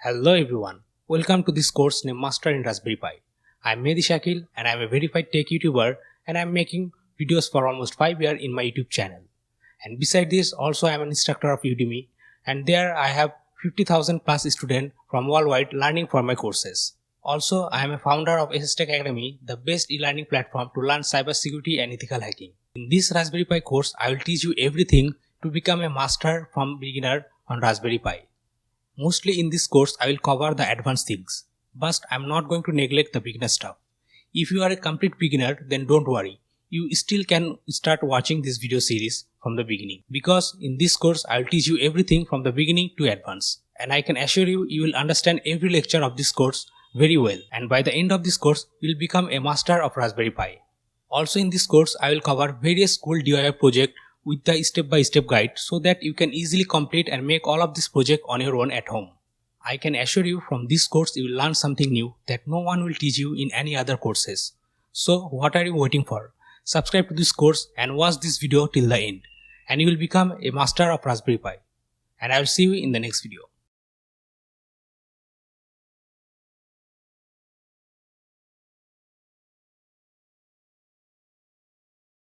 Hello everyone, welcome to this course named Master in Raspberry Pi. I am Mehdi Shakil and I am a verified tech YouTuber and I am making videos for almost 5 years in my YouTube channel. And beside this also I am an instructor of Udemy and there I have 50,000 plus students from worldwide learning for my courses. Also I am a founder of SSTec Academy, the best e-learning platform to learn cybersecurity and ethical hacking. In this Raspberry Pi course I will teach you everything to become a master from beginner on Raspberry Pi. Mostly in this course I will cover the advanced things, but I am not going to neglect the beginner stuff. If you are a complete beginner, then don't worry, you still can start watching this video series from the beginning, because in this course I will teach you everything from the beginning to advanced, and I can assure you, you will understand every lecture of this course very well, and by the end of this course you will become a master of Raspberry Pi. Also in this course I will cover various cool DIY projects with the step-by-step guide so that you can easily complete and make all of this project on your own at home. I can assure you from this course you will learn something new that no one will teach you in any other courses. So what are you waiting for? Subscribe to this course and watch this video till the end and you will become a master of Raspberry Pi. And I will see you in the next video.